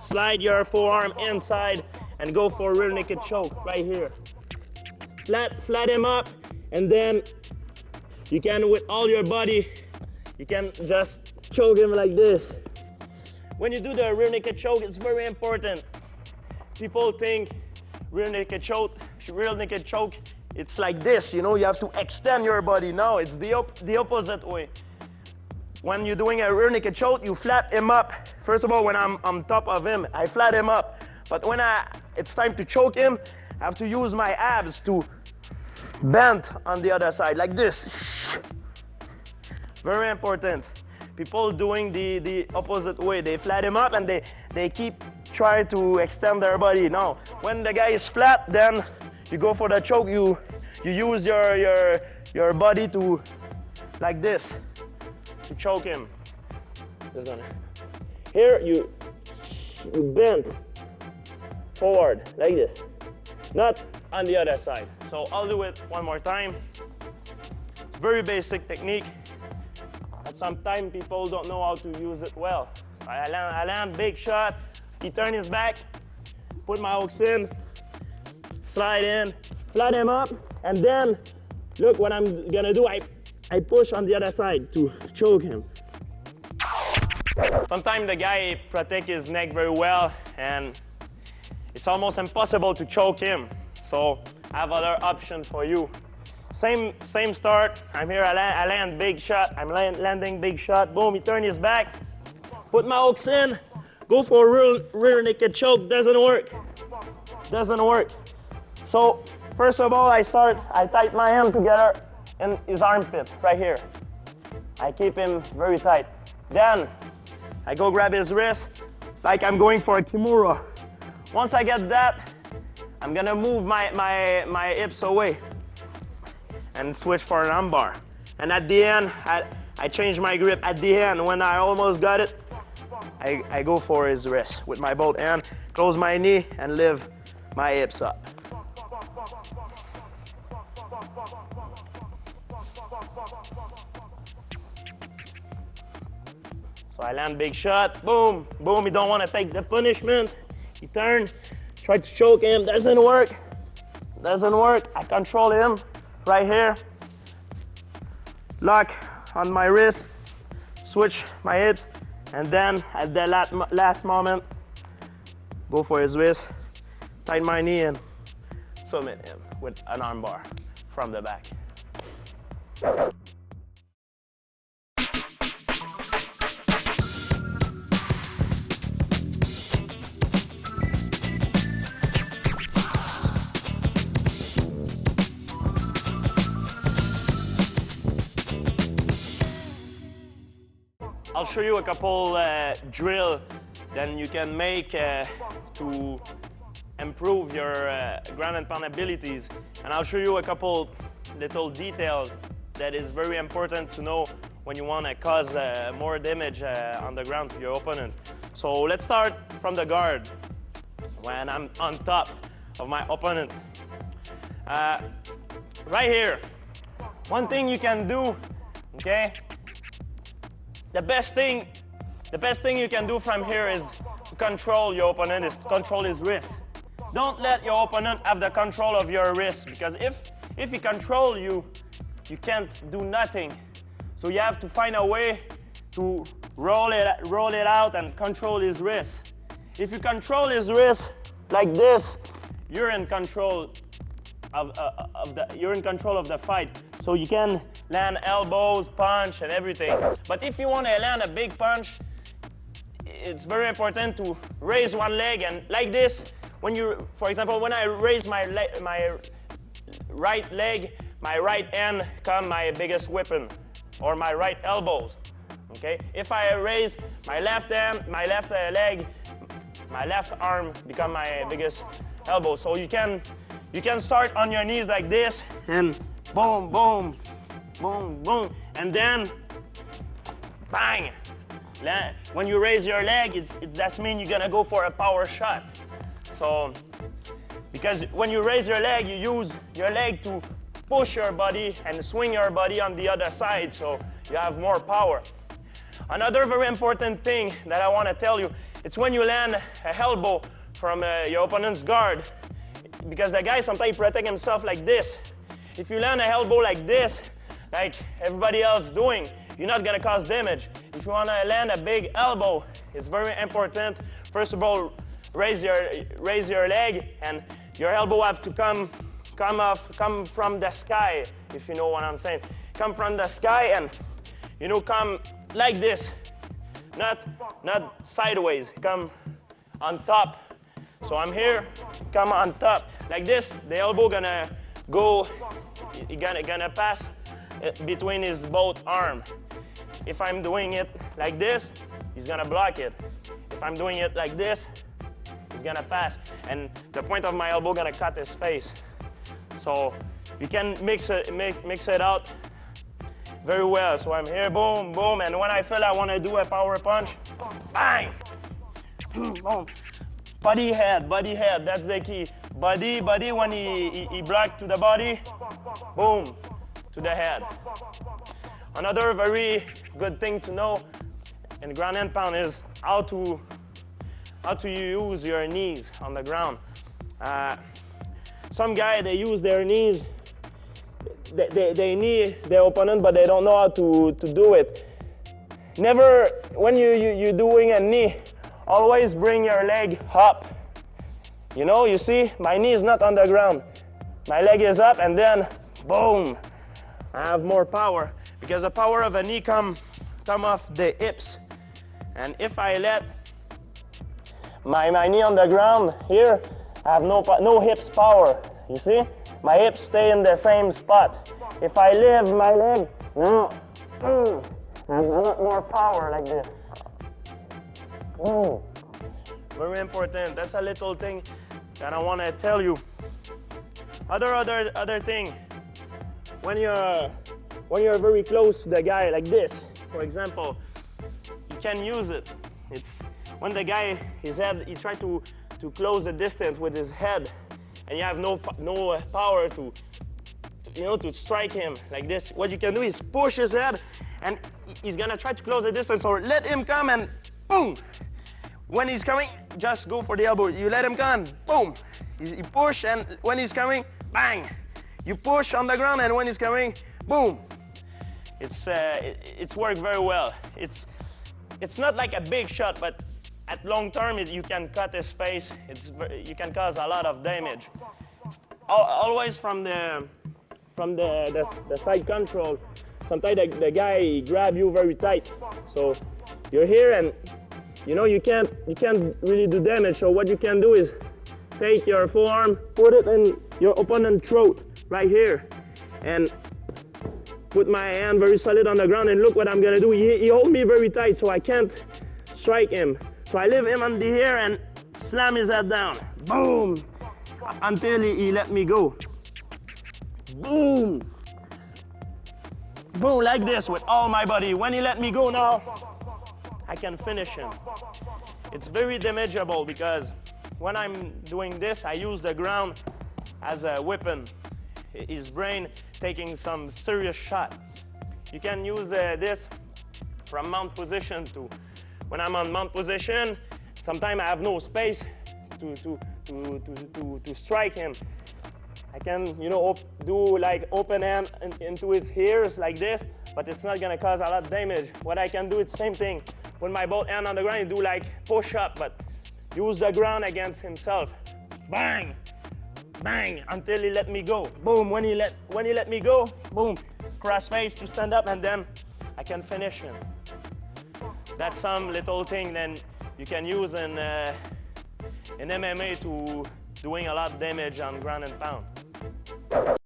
slide your forearm inside and go for a rear naked choke right here. Flat him up, and then you can, with all your body, you can just choke him like this. When you do the rear naked choke, it's very important. People think rear naked choke, it's like this, you know, you have to extend your body. No, it's the opposite way. When you're doing a rear naked choke, you flat him up. First of all, when I'm on top of him, I flat him up. But when it's time to choke him, I have to use my abs to bend on the other side, like this. Very important. People doing the opposite way. They flat him up and they keep trying to extend their body. No, when the guy is flat, then you go for the choke. You use your body to, like this, to choke him. Just gonna. Here you bend forward like this, not on the other side. So I'll do it one more time. It's very basic technique, but sometimes people don't know how to use it well. So I land big shot, he turns his back, put my hooks in, slide in, flat him up, and then look what I'm gonna do. I push on the other side to choke him. Sometimes the guy protects his neck very well, and it's almost impossible to choke him. So I have other options for you. Same start. I'm here, I land big shot. I'm landing big shot. Boom, he turns his back. Put my hooks in. Go for a rear naked choke. Doesn't work. Doesn't work. So first of all, I tighten my hand together in his armpit right here. I keep him very tight. Then I go grab his wrist like I'm going for a kimura. Once I get that, I'm gonna move my hips away and switch for an arm bar. And at the end, I change my grip. At the end, when I almost got it, I go for his wrist with my both hand, close my knee, and lift my hips up. So I land big shot, boom, boom. You don't want to take the punishment. He turns, try to choke him, doesn't work. Doesn't work. I control him right here. Lock on my wrist, switch my hips, and then at the last moment, go for his wrist, tighten my knee and submit him with an arm bar from the back. I'll show you a couple drill that you can make to improve your ground and pound abilities. And I'll show you a couple little details that is very important to know when you want to cause more damage on the ground to your opponent. So let's start from the guard. When I'm on top of my opponent. Right here, one thing you can do, okay? The best thing you can do from here is to control your opponent, is to control his wrist. Don't let your opponent have the control of your wrist, because if he controls you, you can't do nothing. So you have to find a way to roll it out and control his wrist. If you control his wrist like this, you're in control of the fight. So you can land elbows, punch, and everything. But if you want to land a big punch, it's very important to raise one leg, and like this. For example, when I raise my right leg, my right hand come my biggest weapon, or my right elbows. Okay. If I raise my left hand, my left leg, my left arm become my biggest elbow. So you can start on your knees like this, and boom, boom, boom, boom, and then bang. When you raise your leg, that means you're gonna go for a power shot. So, because when you raise your leg, you use your leg to push your body and swing your body on the other side, so you have more power. Another very important thing that I want to tell you, it's when you land an elbow from your opponent's guard, because the guy sometimes protect himself like this. If you land an elbow like this, like everybody else doing, you're not gonna cause damage. If you wanna land a big elbow, it's very important. First of all, raise your leg, and your elbow have to come from the sky, if you know what I'm saying. Come from the sky and, you know, come like this, not sideways, come on top. So I'm here, come on top. Like this, the elbow gonna go, gonna pass between his both arm. If I'm doing it like this, he's gonna block it. If I'm doing it like this, he's gonna pass. And the point of my elbow gonna cut his face. So you can mix it out very well. So I'm here, boom, boom, and when I feel I wanna do a power punch, bang, boom. Body head, that's the key. Body, when he blocked to the body, boom, to the head. Another very good thing to know in ground and pound is how to use your knees on the ground. Some guys, they use their knees, they knee their opponent, but they don't know how to do it. Never, when you're doing a knee, always bring your leg up. You know, you see, my knee is not on the ground. My leg is up, and then, boom, I have more power. Because the power of a knee come off the hips. And if I let my knee on the ground here, I have no hips power. You see? My hips stay in the same spot. If I lift my leg, no, I have a lot more power like this. Very important. That's a little thing that I want to tell you. Other thing, when you're very close to the guy like this, for example, you can use it. It's when the guy, his head, he tries to close the distance with his head, and you have no power to strike him like this. What you can do is push his head, and he's gonna try to close the distance, or let him come and boom. When he's coming, just go for the elbow. You let him come, boom. You push, and when he's coming, bang. You push on the ground, and when he's coming, boom. It's worked very well. It's not like a big shot, but at long term, you can cut his face. You can cause a lot of damage. Always from the side control. Sometimes the guy grab you very tight. So you're here, and you can't really do damage. So what you can do is take your forearm, put it in your opponent's throat right here, and put my hand very solid on the ground, and look what I'm gonna do. He hold me very tight, so I can't strike him. So I leave him on the air and slam his head down. Boom! Until he let me go. Boom! Boom, like this with all my body. When he let me go now, I can finish him. It's very damageable because when I'm doing this, I use the ground as a weapon. His brain taking some serious shot. You can use this from mount position too. When I'm on mount position, sometimes I have no space to strike him. I can, do like open hand into his ears like this, but it's not gonna cause a lot of damage. What I can do is the same thing. Put my both hand on the ground and do like push up, but use the ground against himself. Bang, bang, until he let me go. Boom, when he let me go, boom, cross face to stand up, and then I can finish him. That's some little thing then you can use in MMA to doing a lot of damage on ground and pound.